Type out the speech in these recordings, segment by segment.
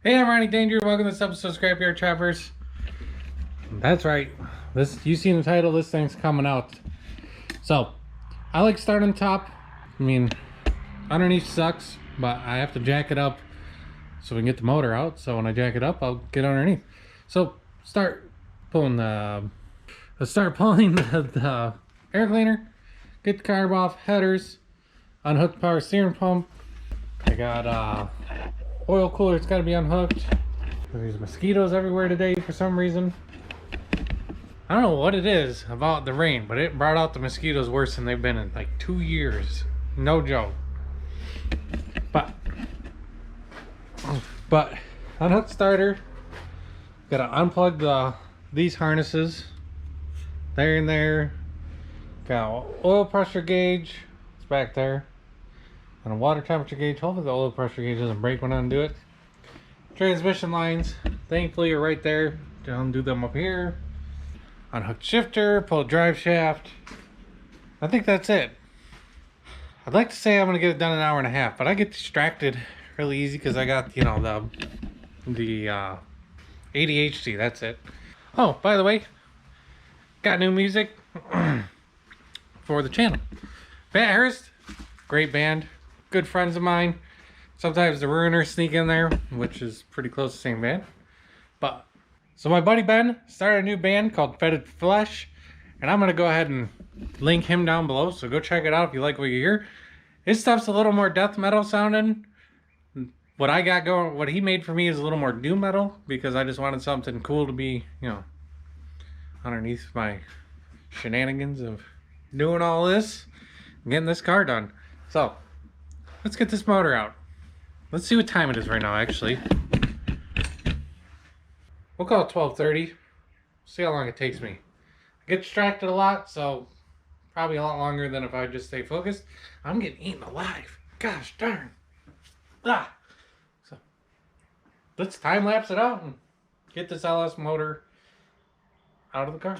Hey, I'm Ronnie Danger. Welcome to this episode of Scrapyard Trappers. That's right. You seen the title. This thing's coming out. So, I like starting top. I mean, underneath sucks, but I have to jack it up so we can get the motor out. So when I jack it up, I'll get underneath. So let's start pulling the air cleaner. Get the carb off, headers, unhook the power steering pump. I got oil cooler, it's got to be unhooked. There's mosquitoes everywhere today for some reason. I don't know what it is about the rain, but it brought out the mosquitoes worse than they've been in like 2 years. No joke. But unhook starter. Gotta unplug these harnesses. There and there. Got oil pressure gauge. It's back there. And a water temperature gauge. Hopefully the oil pressure gauge doesn't break when I undo it. Transmission lines, thankfully, are right there. Undo them up here. Unhook shifter, pull drive shaft. I think that's it. I'd like to say I'm gonna get it done in an hour and a half, but I get distracted really easy because I got, you know, the ADHD. That's it. Oh, by the way, got new music for the channel. Bathurst, great band, good friends of mine. Sometimes the Ruiners sneak in there, which is pretty close to the same band. But so my buddy Ben started a new band called Fetid Flesh, and I'm gonna go ahead and link him down below. So go check it out if you like what you hear. His stuff's a little more death metal sounding. What I got going, what he made for me is a little more doom metal because I just wanted something cool to be, you know, underneath my shenanigans of doing all this and getting this car done. So let's get this motor out. Let's see what time it is right now, actually. We'll call it 12:30. See how long it takes me. I get distracted a lot, so probably a lot longer than if I just stay focused. I'm getting eaten alive. Gosh darn. Ah. So let's time lapse it out and get this LS motor out of the car.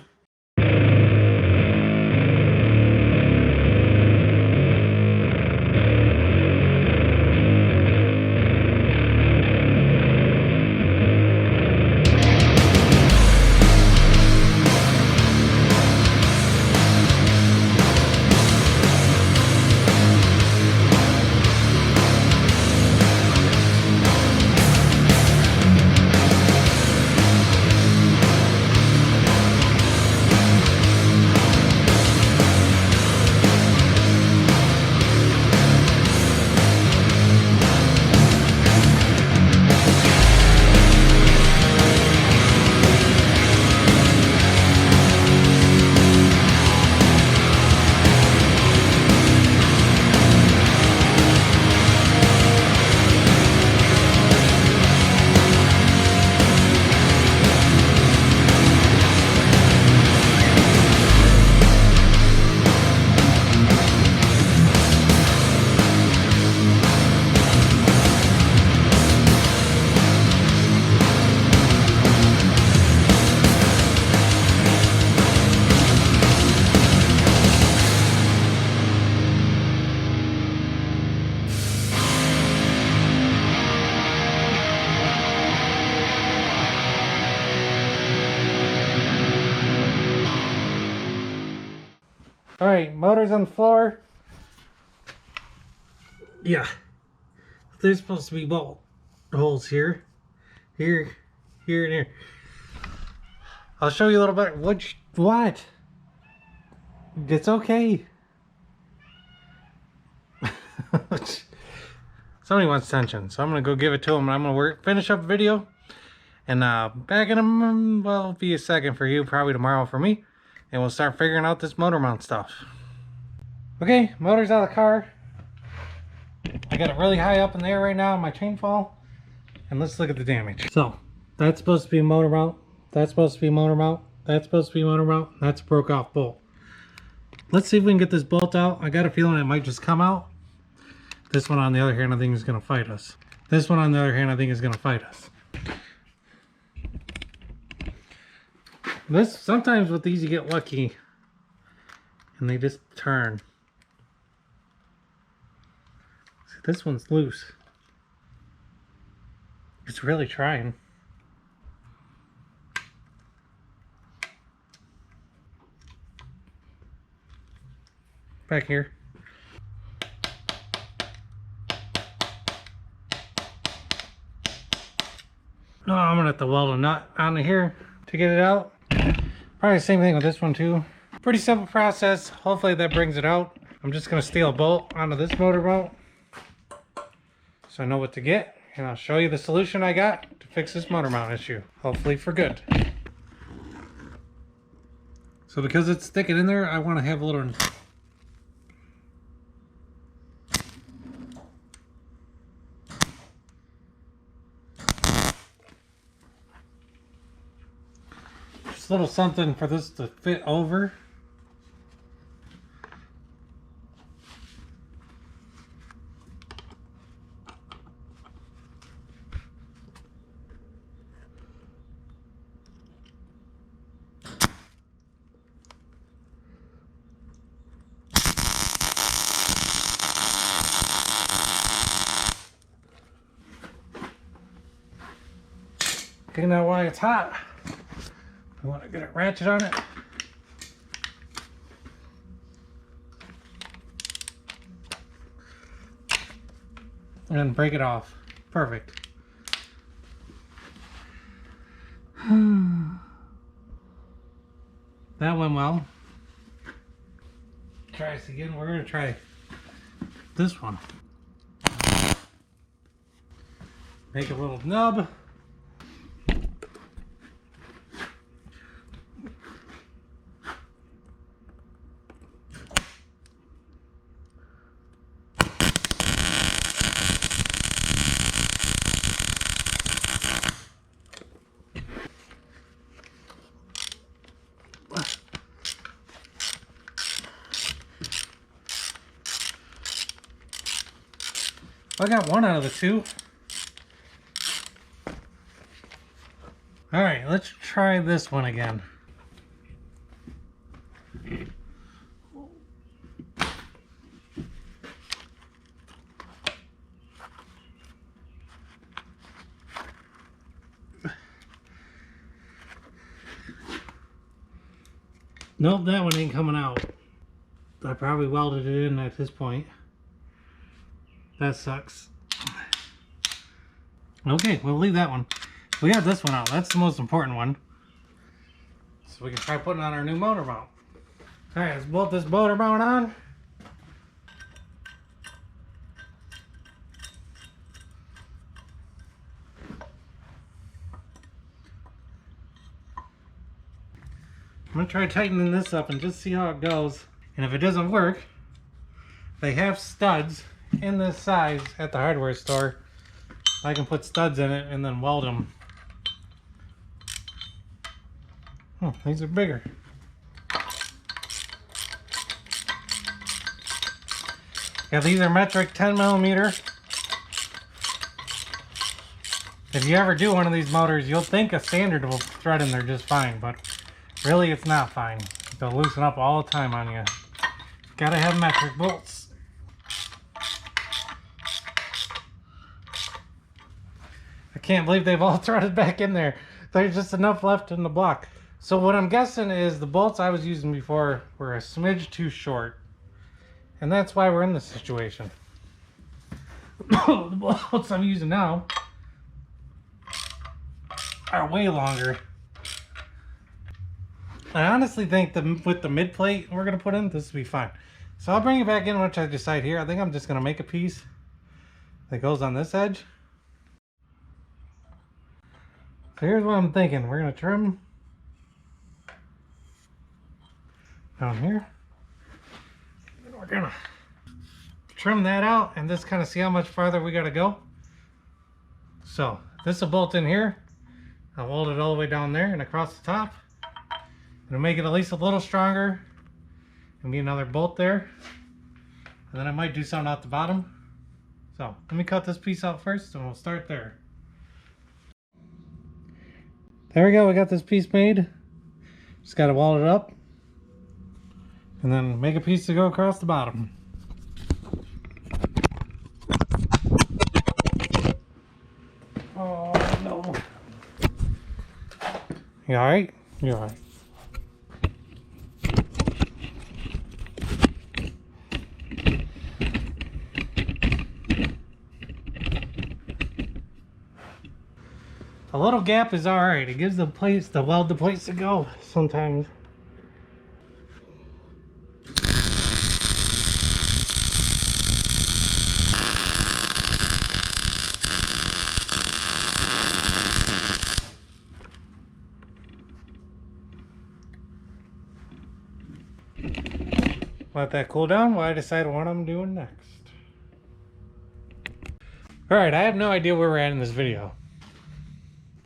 Alright, motor's on the floor. Yeah. There's supposed to be bolt holes here. Here, here, and here. I'll show you a little bit. What? It's okay. Somebody wants attention, so I'm gonna go give it to him and I'm gonna finish up the video. And back in well, it'll be a second for you, probably tomorrow for me. And we'll start figuring out this motor mount stuff. Okay, motor's out of the car. I got it really high up in the air right now on my chain fall. And let's look at the damage. So, that's supposed to be motor mount. That's supposed to be motor mount. That's supposed to be motor mount. That's a broke off bolt. Let's see if we can get this bolt out. I got a feeling it might just come out. This one on the other hand, I think is going to fight us. This one on the other hand, I think is going to fight us. Sometimes with these you get lucky and they just turn. See, this one's loose. It's really trying. Back here. Oh, I'm gonna have to weld a nut onto here to get it out. Probably the same thing with this one too. Pretty simple process. Hopefully that brings it out. I'm just gonna steal a bolt onto this motor mount so I know what to get, and I'll show you the solution I got to fix this motor mount issue. Hopefully for good. So because it's sticking in there, I want to have a little little something for this to fit over. Getting that why it's hot. I want to get a ratchet on it. And break it off. Perfect. That went well. Try this again. We're going to try this one. Make a little nub. I got one out of the two. All right, let's try this one again. Nope, that one ain't coming out. I probably welded it in at this point. That sucks. Okay, we'll leave that one. We got this one out. That's the most important one. So we can try putting on our new motor mount. Alright, let's bolt this motor mount on. I'm going to try tightening this up and just see how it goes. And if it doesn't work, they have studs in this size at the hardware store. I can put studs in it and then weld them. Oh, these are bigger. Yeah, these are metric 10mm. If you ever do one of these motors, you'll think a standard will thread in there just fine, but really it's not fine. They'll loosen up all the time on you. Gotta have metric bolts. I can't believe they've all threaded back in there. There's just enough left in the block. So what I'm guessing is the bolts I was using before were a smidge too short. And that's why we're in this situation. The bolts I'm using now are way longer. I honestly think with the mid plate we're going to put in, this will be fine. So I'll bring it back in once I decide here. I think I'm just going to make a piece that goes on this edge. So here's what I'm thinking. We're going to trim down here. And we're going to trim that out and just kind of see how much farther we got to go. So this will bolt in here. I'll weld it all the way down there and across the top. It'll make it at least a little stronger. And be another bolt there. And then I might do something out the bottom. So let me cut this piece out first and we'll start there. There we go, we got this piece made. Just gotta weld it up. And then make a piece to go across the bottom. Oh. No. You alright? You alright? A little gap is alright. It gives the weld the place to go sometimes. Let that cool down while I decide what I'm doing next. Alright, I have no idea where we're at in this video.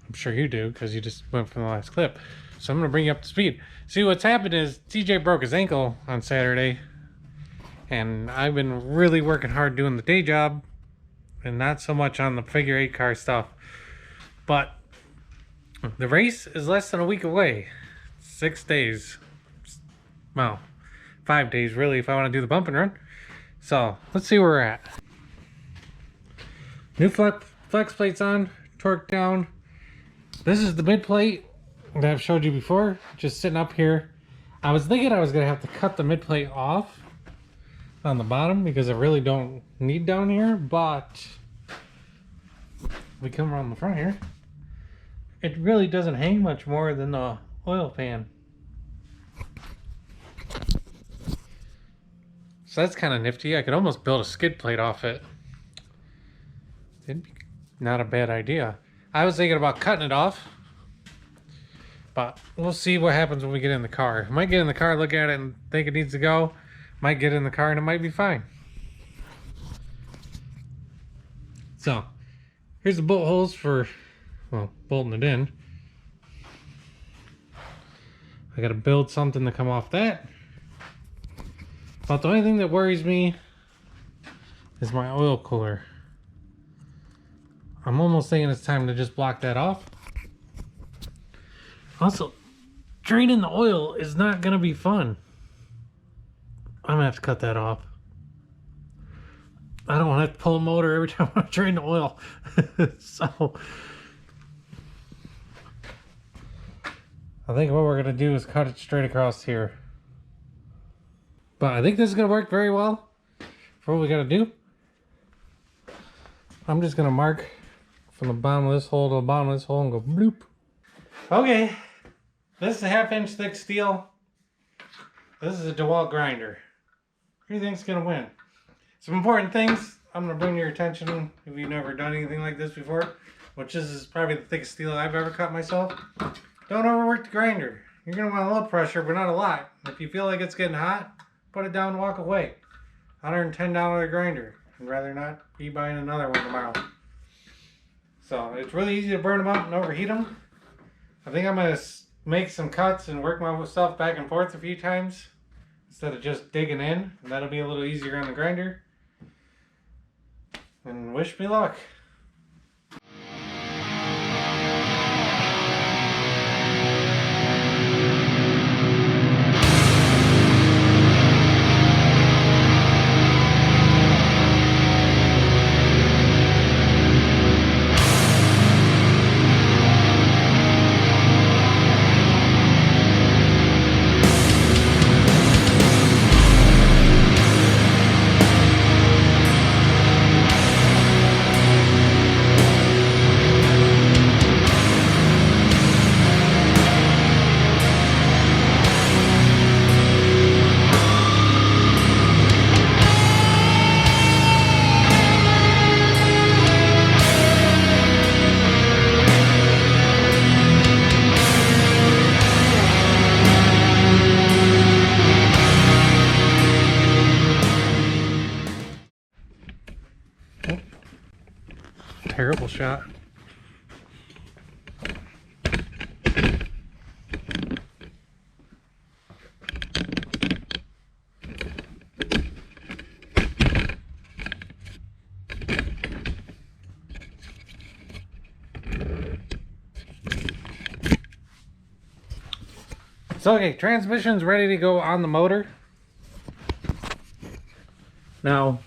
I'm sure you do, because you just went from the last clip. So I'm going to bring you up to speed. See, what's happened is TJ broke his ankle on Saturday. And I've been really working hard doing the day job. And not so much on the figure 8 car stuff. But the race is less than a week away. 6 days. Well, 5 days really if I want to do the bump and run. So let's see where we're at. New flex plates on, torque down. This is the mid plate that I've showed you before, just sitting up here. I was thinking I was gonna have to cut the mid plate off on the bottom because I really don't need down here, but we come around the front here. It really doesn't hang much more than the oil pan. So that's kind of nifty. I could almost build a skid plate off it. It'd be not a bad idea. I was thinking about cutting it off, but we'll see what happens when we get in the car. I might get in the car, look at it, and think it needs to go. Might get in the car, and it might be fine. So, here's the bolt holes for, well, bolting it in. I gotta build something to come off that. But the only thing that worries me is my oil cooler. I'm almost thinking it's time to just block that off. Also, draining the oil is not going to be fun. I'm going to have to cut that off. I don't want to have to pull a motor every time I drain the oil. So, I think what we're going to do is cut it straight across here. But I think this is going to work very well for what we got to do. I'm just going to mark from the bottom of this hole to the bottom of this hole and go bloop. Okay, this is a 1/2 inch thick steel. This is a DeWalt grinder. Who do you think's gonna win? Some important things I'm gonna bring to your attention if you've never done anything like this before, which is probably the thickest steel I've ever cut myself. Don't overwork the grinder. You're gonna want a low pressure, but not a lot. If you feel like it's getting hot, put it down and walk away. $110 grinder. I'd rather not be buying another one tomorrow. So it's really easy to burn them up and overheat them. I think I'm going to make some cuts and work myself back and forth a few times instead of just digging in. And that'll be a little easier on the grinder. And wish me luck. Terrible shot. So okay, transmission's ready to go on the motor. Now,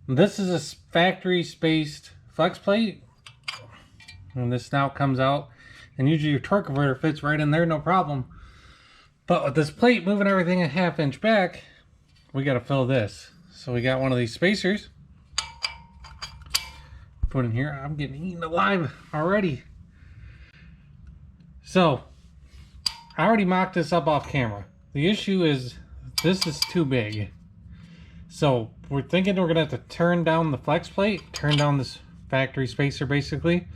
this is a factory spaced flex plate. and this snout comes out, and usually your torque converter fits right in there, no problem. But with this plate moving everything a ½ inch back, we got to fill this. So we got one of these spacers. Put in here. I'm getting eaten alive already. So I already mocked this up off camera. The issue is this is too big. So we're thinking we're gonna have to turn down the flex plate, turn down this factory spacer basically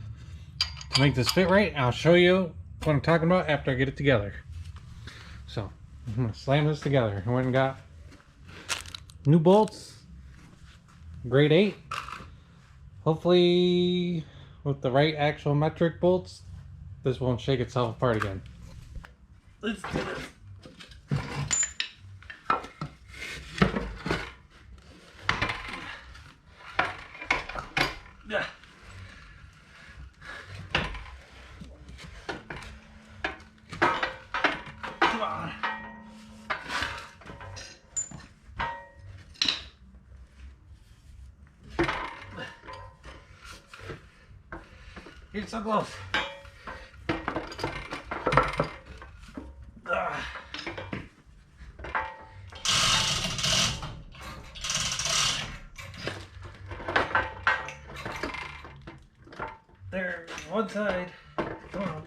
to make this fit right. I'll show you what I'm talking about after I get it together. So I'm gonna slam this together. I went and got new bolts, grade 8. Hopefully with the right actual metric bolts, this won't shake itself apart again. Let's do this. Come on. You're so close. There, one side. Come on.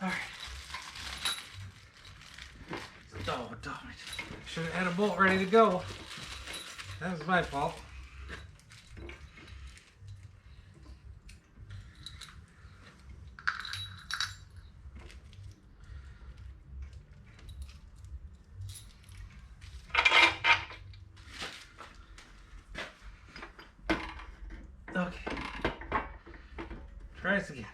Alright. Oh, damn it. Should have had a bolt ready to go. That was my fault. Okay. Try this again.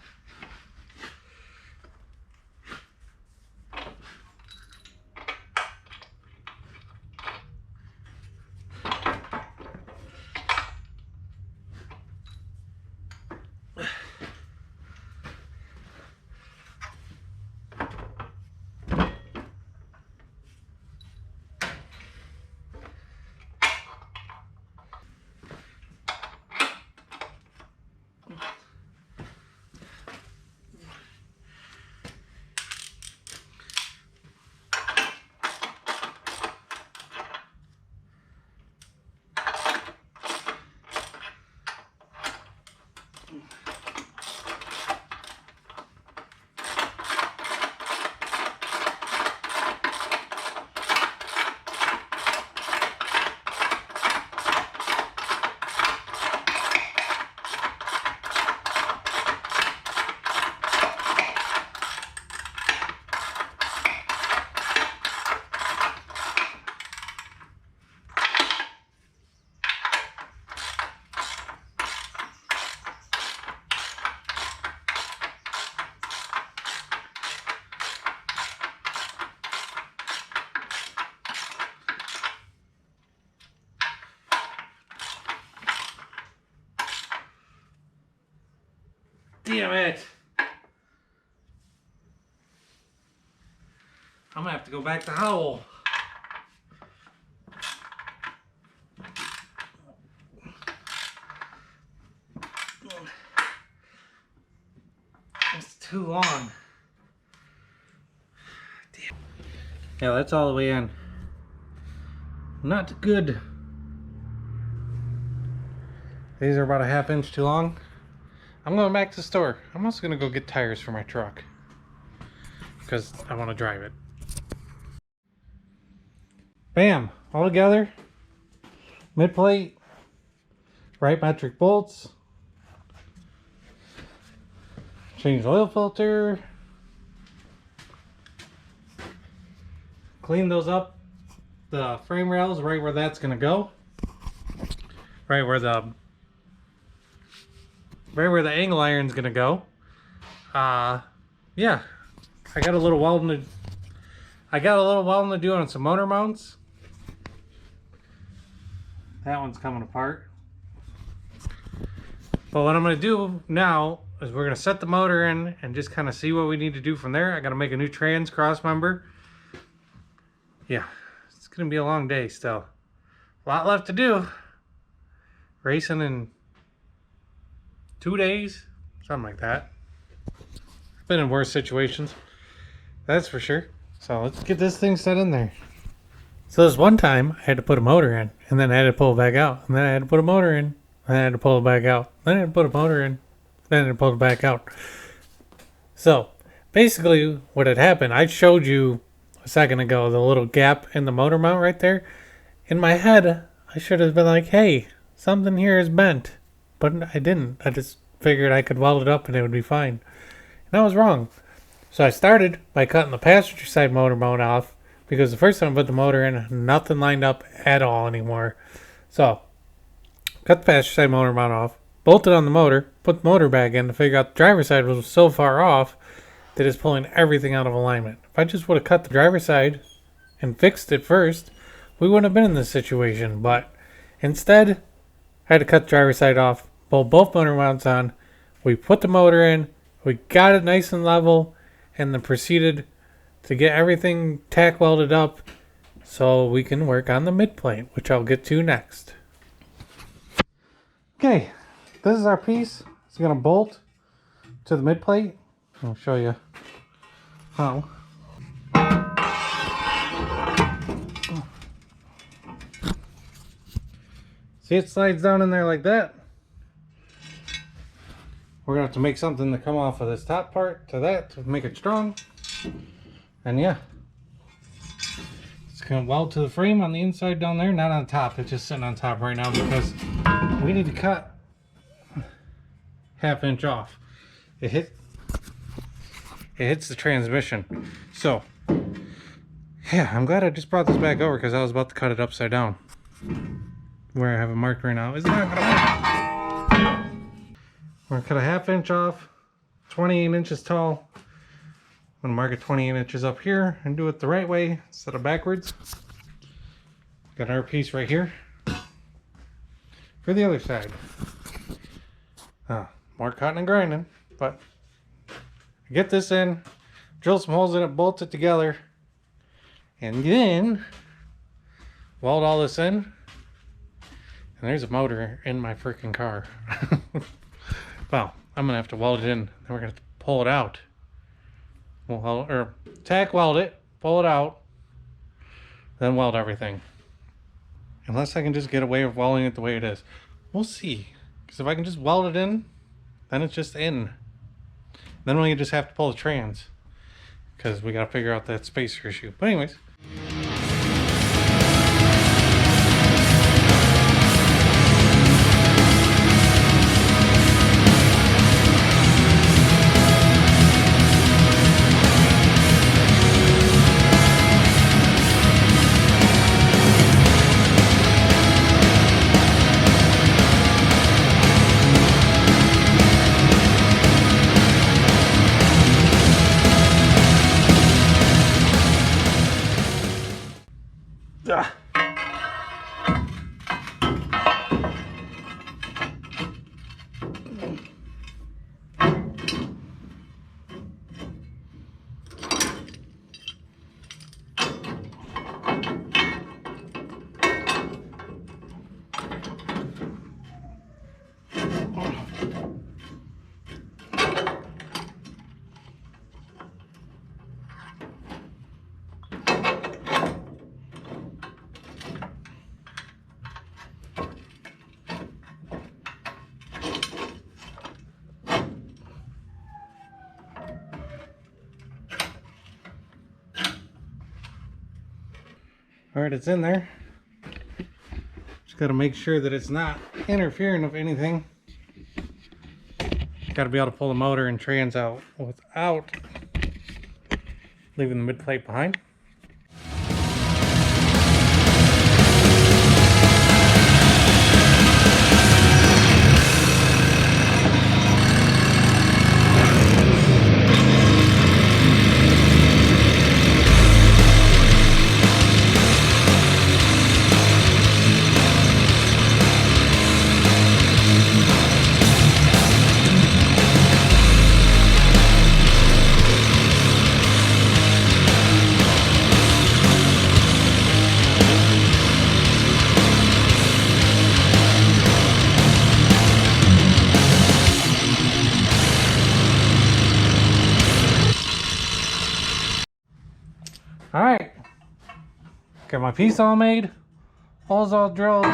Damn it! I'm gonna have to go back to Howell. It's too long. Damn. Yeah, that's all the way in. Not good. These are about a ½ inch too long. I'm going back to the store. I'm also going to go get tires for my truck because I want to drive it. Bam! All together. Mid plate. Right metric bolts. Change the oil filter. Clean those up. The frame rails right where that's going to go. Right where the angle iron's gonna go. Yeah, I got a little welding to do on some motor mounts. That one's coming apart. But what I'm going to do now is we're going to set the motor in and just kind of see what we need to do from there. I got to make a new trans cross member. Yeah, it's going to be a long day still. A lot left to do. Racing in 2 days, something like that. I've been in worse situations, that's for sure. So let's get this thing set in there. So this one time I had to put a motor in, and then I had to pull it back out, and then I had to put a motor in, and then I had to pull it back out, then I had to put a motor in, then I had to pull it back out. So basically what had happened, I showed you a second ago the little gap in the motor mount right there. In my head I should have been like, hey, something here is bent, but I didn't. I just figured I could weld it up and it would be fine, and I was wrong. So I started by cutting the passenger side motor mount off, because the first time I put the motor in, nothing lined up at all anymore. So cut the passenger side motor mount off, bolted on the motor, put the motor back in to figure out the driver's side was so far off that it's pulling everything out of alignment. If I just would have cut the driver's side and fixed it first, we wouldn't have been in this situation. But instead, I had to cut the driver's side off, bolt both motor mounts on, we put the motor in, we got it nice and level, and then proceeded to get everything tack welded up so we can work on the mid plate, which I'll get to next. Okay, this is our piece. It's going to bolt to the mid plate. I'll show you how. See, it slides down in there like that. We're going to have to make something to come off of this top part to that to make it strong. And yeah, it's going to weld to the frame on the inside down there, not on top. It's just sitting on top right now because we need to cut 1/2 inch off. It hits the transmission. So yeah, I'm glad I just brought this back over because I was about to cut it upside down. Where I have it marked right now is not going to work. We're going to cut a 1/2 inch off, 28 inches tall. I'm going to mark it 28 inches up here and do it the right way instead of backwards. Got our piece right here for the other side. More cutting and grinding, but get this in, drill some holes in it, bolt it together, and then weld all this in. And there's a motor in my freaking car. Well, I'm going to have to weld it in, then we're going to have to pull it out. Or tack weld it, pull it out, then weld everything. Unless I can just get away with welding it the way it is. We'll see. Because if I can just weld it in, then it's just in. Then we just have to pull the trans. Because we got to figure out that spacer issue. But anyways. Alright, it's in there. Just got to make sure that it's not interfering with anything. Got to be able to pull the motor and trans out without leaving the mid plate behind. Got my piece all made. Holes all drilled.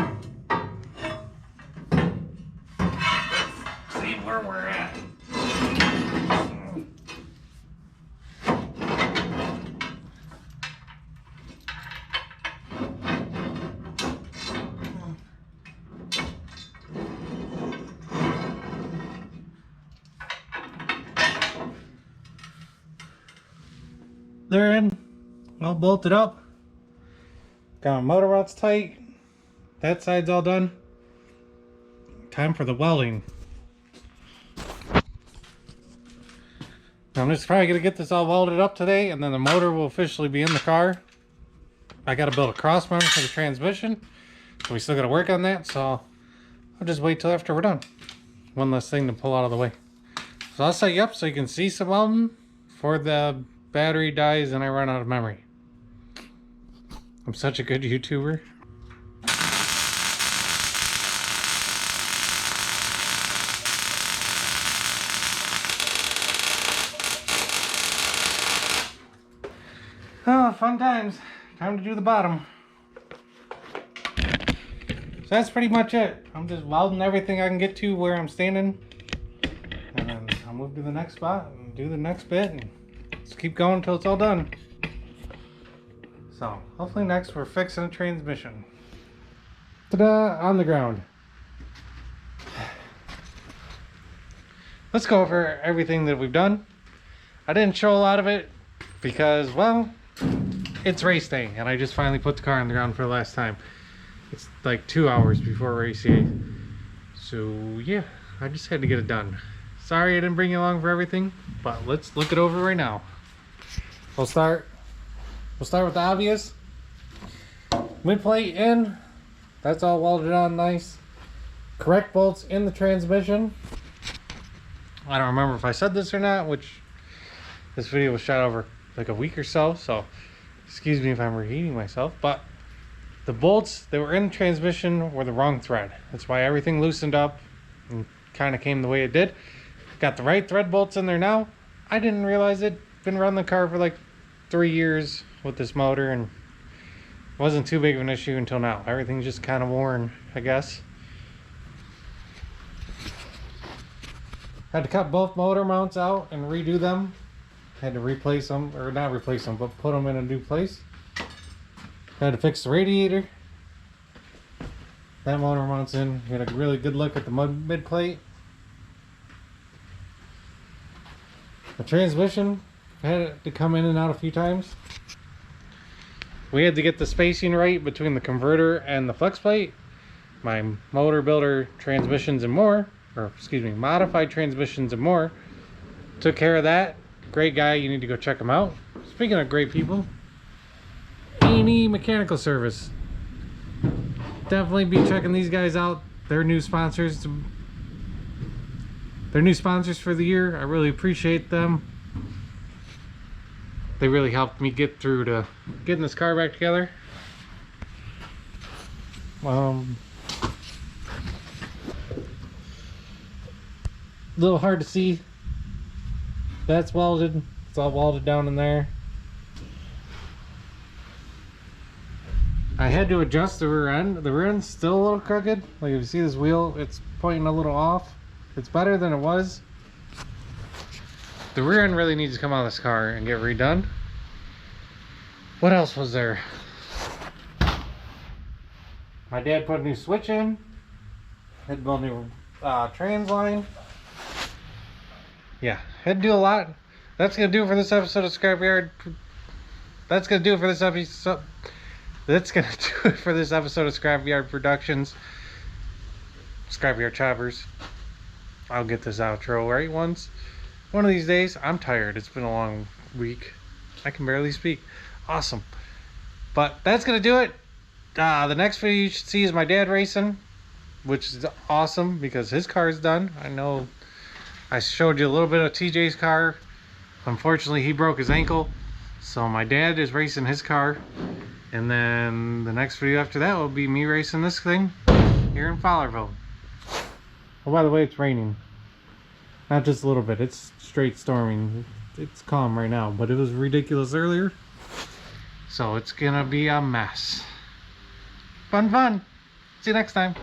See where we're at. They're in, all bolted up. Got my motor rods tight. That side's all done. Time for the welding. I'm just probably gonna get this all welded up today, and then the motor will officially be in the car. I gotta build a cross member for the transmission, so we still gotta work on that, so I'll just wait till after we're done. One less thing to pull out of the way. So I'll set you up so you can see some welding before the battery dies and I run out of memory. I'm such a good YouTuber. Oh, fun times. Time to do the bottom. So that's pretty much it. I'm just welding everything I can get to where I'm standing. And then I'll move to the next spot and do the next bit. And just keep going until it's all done. So, hopefully next we're fixing a transmission. Ta-da! On the ground. Let's go over everything that we've done. I didn't show a lot of it because, well, it's race day and I just finally put the car on the ground for the last time. It's like 2 hours before race day. So, yeah, I just had to get it done. Sorry I didn't bring you along for everything, but let's look it over right now. We'll start with the obvious. Mid plate in. That's all welded on nice. Correct bolts in the transmission. I don't remember if I said this or not, which this video was shot over like a week or so, so excuse me if I'm repeating myself, but the bolts that were in the transmission were the wrong thread. That's why everything loosened up and kind of came the way it did. Got the right thread bolts in there now. I didn't realize it. Been running the car for like 3 years with this motor and wasn't too big of an issue until now. Everything's just kind of worn, I guess. Had to cut both motor mounts out and redo them. Had to replace them, or not replace them, but put them in a new place. Had to fix the radiator. That motor mounts in. Had a really good look at the mid plate. The transmission had to come in and out a few times. We had to get the spacing right between the converter and the flex plate. My motor builder transmissions and more, or excuse me, modified transmissions and more, took care of that. Great guy, you need to go check him out. Speaking of great people, A&E Mechanical Service. Definitely be checking these guys out. They're new sponsors. They're new sponsors for the year. I really appreciate them. They really helped me get through to getting this car back together. A little hard to see. That's welded. It's all welded down in there. I had to adjust the rear end. The rear end's still a little crooked. Like if you see this wheel, it's pointing a little off. It's better than it was. The rear end really needs to come out of this car and get redone. What else was there? My dad put a new switch in. Had to build a new trans line. Yeah, had to do a lot. That's gonna do it for this episode of Scrapyard. That's gonna do it for this episode. That's gonna do it for this episode of Scrapyard Productions. Scrapyard Choppers. I'll get this outro right once. One of these days. I'm tired. It's been a long week. I can barely speak. Awesome. But that's gonna do it. The next video you should see is my dad racing, which is awesome because his car is done. I know I showed you a little bit of TJ's car. Unfortunately, he broke his ankle, so my dad is racing his car, and then the next video after that will be me racing this thing here in Fowlerville. Oh, by the way, it's raining. Not just a little bit, it's straight storming. It's calm right now, but it was ridiculous earlier. So it's gonna be a mess. Fun. See you next time.